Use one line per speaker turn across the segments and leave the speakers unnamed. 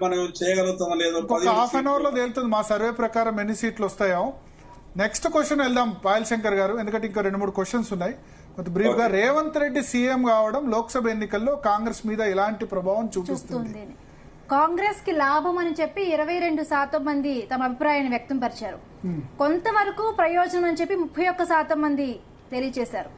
మనం చేయగలుగుతామో లేదో
half an hour లో తేలుతుంది మా సర్వే ప్రకారం ఎన్ని సీట్లు వస్తాయో. నెక్స్ట్ క్వశ్చన్ వెళ్దాం పాయల్ శంకర్ గారు, ఎందుకంటే ఇంకా 2-3 క్వశ్చన్స్ ఉన్నాయి. కొంత బ్రీఫ్ గా, రేవంత్ రెడ్డి సీఎం కావడం లోక్సభ ఎన్నికల్లో కాంగ్రెస్ మీద ఎలాంటి ప్రభావం చూపిస్తుంది?
కాంగ్రెస్ కి లాభం అని చెప్పి 22% మంది తమ అభిప్రాయాన్ని వ్యక్తం పరిచారు. కొంతవరకు ప్రయోజనం అని చెప్పి 31% మంది తెలియజేశారు.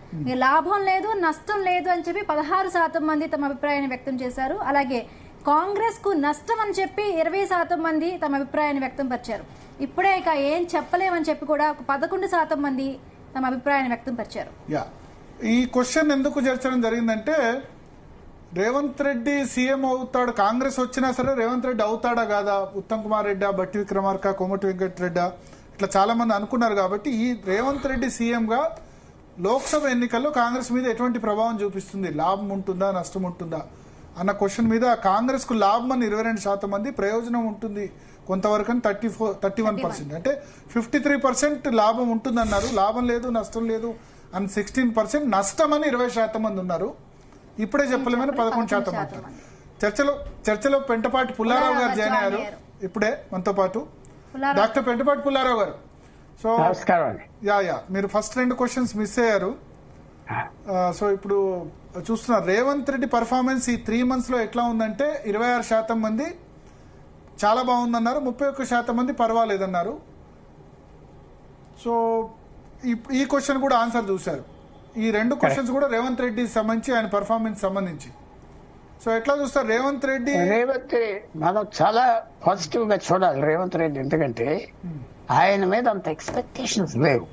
లాభం లేదు నష్టం లేదు అని చెప్పి 16% మంది తమ అభిప్రాయాన్ని వ్యక్తం చేశారు. అలాగే కాంగ్రెస్ కు నష్టం అని చెప్పి 20% మంది తమ అభిప్రాయాన్ని వ్యక్తం పరిచారు. ఇప్పుడే ఇక ఏం చెప్పలేమని చెప్పి కూడా 11% మంది తమ అభిప్రాయాన్ని వ్యక్తం పరిచారు.
ఈ క్వశ్చన్ ఎందుకు చేర్చడం జరిగిందంటే, రేవంత్ రెడ్డి సీఎం అవుతాడు, కాంగ్రెస్ వచ్చినా సరే రేవంత్ రెడ్డి అవుతాడా కాదా, ఉత్తమ్ కుమార్ రెడ్డి, బట్టి విక్రమార్క, కోమటి వెంకటరెడ్డి ఇట్లా చాలా మంది అనుకున్నారు. కాబట్టి ఈ రేవంత్ రెడ్డి సీఎం గా లోక్సభ ఎన్నికల్లో కాంగ్రెస్ మీద ఎటువంటి ప్రభావం చూపిస్తుంది, లాభం ఉంటుందా నష్టం ఉంటుందా అన్న క్వశ్చన్ మీద కాంగ్రెస్ కు లాభం అని 22% మంది, ప్రయోజనం ఉంటుంది కొంతవరకు అని 31%, అంటే 53% లాభం ఉంటుందన్నారు. లాభం లేదు నష్టం లేదు అని 16%, నష్టం అని 20% మంది ఉన్నారు. ఇప్పుడే చెప్పలేమని 11% అంటారు. చర్చలో పెంటపాటి పుల్లారావు గారు జాయిన్ అయ్యారు ఇప్పుడే మనతో పాటు. డాక్టర్ పెంటపాటి పుల్లారావు గారు, సో మీరు ఫస్ట్ 2 క్వశ్చన్స్ మిస్ అయ్యారు. సో ఇప్పుడు చూస్తున్నారు రేవంత్ రెడ్డి పర్ఫార్మెన్స్ ఈ 3 months లో ఎట్లా ఉందంటే 26% మంది చాలా బాగుందన్నారు, 31% మంది పర్వాలేదన్నారు. సో ఈ క్వశ్చన్ కూడా ఆన్సర్ చూశారు. ఈ 2 క్వశ్చన్స్ కూడా రేవంత్ రెడ్డి సంబంధించి, ఆయన పర్ఫార్మెన్స్ సంబంధించి. సో ఎట్లా చూస్తారు రేవంత్ రెడ్డి?
మనం చాలా పాజిటివ్ గా చూడాలి రేవంత్ రెడ్డి, ఎందుకంటే ఆయన మీద అంత ఎక్స్పెక్టేషన్స్ లేవు.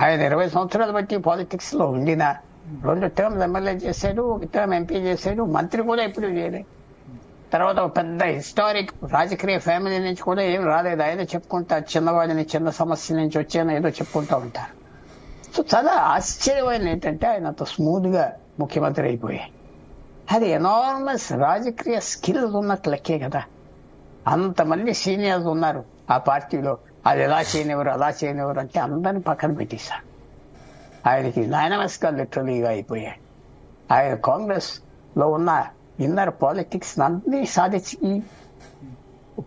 ఆయన 20 సంవత్సరాలు బట్టి పాలిటిక్స్ లో ఉండిన 2 టర్మ్స్ ఎమ్మెల్యే చేశాడు, 1 టర్మ్ ఎంపీ చేశాడు, మంత్రి కూడా ఎప్పుడు చేయలేదు. తర్వాత ఒక పెద్ద హిస్టారిక్ రాజకీయ ఫ్యామిలీ నుంచి కూడా ఏం రాలేదు. ఆయన చెప్పుకుంటా చిన్నవాడిని, చిన్న సమస్య నుంచి వచ్చాను ఏదో చెప్పుకుంటా ఉంటారు. సో చాలా ఆశ్చర్యమైన ఏంటంటే ఆయన అంత స్మూత్ గా ముఖ్యమంత్రి అయిపోయాయి. అది ఎనార్మస్ రాజకీయ స్కిల్స్ ఉన్నట్టు లెక్కే కదా. అంతమంది సీనియర్స్ ఉన్నారు ఆ పార్టీలో, అది ఎలా చేయనివ్వరు అలా చేయనివ్వరు అంటే అందరిని పక్కన పెట్టేశారు. ఆయనకి యునానిమస్ గా లిటరలీగా అయిపోయాయి. ఆయన కాంగ్రెస్ లో ఉన్న ఇన్నర్ పాలిటిక్స్ అన్ని సాధించి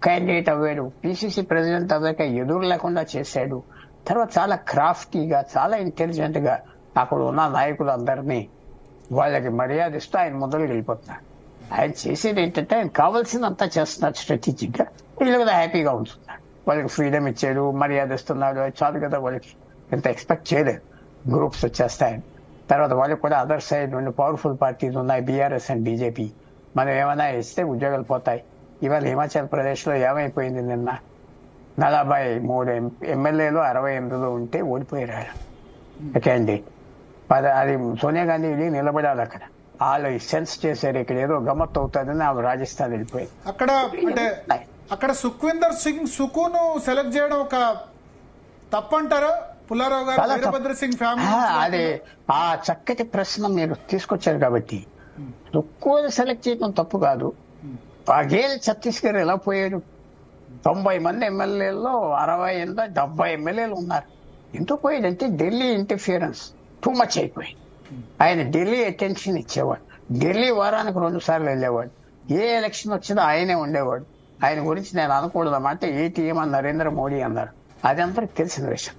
క్యాండిడేట్ అవ్వాడు, పిసిసి ప్రెసిడెంట్ అవ్వాక ఎదురు లేకుండా చేశాడు. తర్వాత చాలా క్రాఫ్టీగా, చాలా ఇంటెలిజెంట్ గా అక్కడ ఉన్న నాయకులందరినీ వాళ్ళకి మర్యాద ఇస్తూ ఆయన మొదలు వెళ్ళిపోతున్నారు. ఆయన చేసేది ఏంటంటే ఆయన కావాల్సిందంతా చేస్తున్నారు స్ట్రాటజిక్ గా, వీళ్ళు కదా హ్యాపీగా ఉంటున్నారు. వాళ్ళకి ఫ్రీడమ్ ఇచ్చాడు, మర్యాద ఇస్తున్నాడు, చాలు కదా. వాళ్ళకి ఎంత ఎక్స్పెక్ట్ చేయలేదు. గ్రూప్స్ వచ్చేస్తాయని. తర్వాత వాళ్ళకి కూడా అదర్ సైడ్ 2 పవర్ఫుల్ పార్టీస్ ఉన్నాయి, బీఆర్ఎస్ అండ్ బీజేపీ. మనం ఏమైనా ఇస్తే ఉద్యోగాలు పోతాయి. ఇవాళ హిమాచల్ ప్రదేశ్ లో ఏమైపోయింది, నిన్న 43 ఎమ్మెల్యేలు 68లో ఉంటే ఓడిపోయారు ఆయన క్యాండిడేట్. అది సోనియా గాంధీ నిలబడాలి అక్కడ. వాళ్ళు సెన్స్ చేశారు ఇక్కడ ఏదో గమ్మత్తు అవుతుందని ఆమె రాజస్థాన్ వెళ్ళిపోయింది.
అక్కడ అంటే అక్కడ సుఖ్వీందర్ సింగ్ సుకును సెలెక్ట్ చేయడం ఒక తప్పంటారా పుల్లారావు గారు? వీరభద్ర సింగ్ ఫ్యామిలీ
అది ఆ చక్కటి ప్రశ్న మీరు తీసుకొచ్చారు కాబట్టి సుక్కుని సెలెక్ట్ చేయడం తప్పు కాదు. బఘేల్ ఛత్తీస్గఢ్ ఎలా పోయాడు? 90 మంది ఎమ్మెల్యేల్లో 70 ఎమ్మెల్యేలు ఉన్నారు. ఎందుకు పోయాడంటే ఢిల్లీ ఇంటర్ఫియరెన్స్ టూ మచ్ అయిపోయింది. ఆయన ఢిల్లీ అటెన్షన్ ఇచ్చేవాడు, ఢిల్లీ వారానికి 2 సార్లు వెళ్ళేవాడు, ఏ ఎలక్షన్ వచ్చినా ఆయనే ఉండేవాడు. ఆయన గురించి నేను అనకూడదన్నమాట. ఏటీఎం అని నరేంద్ర మోడీ అన్నారు, అది అందరికి తెలిసిన విషయం.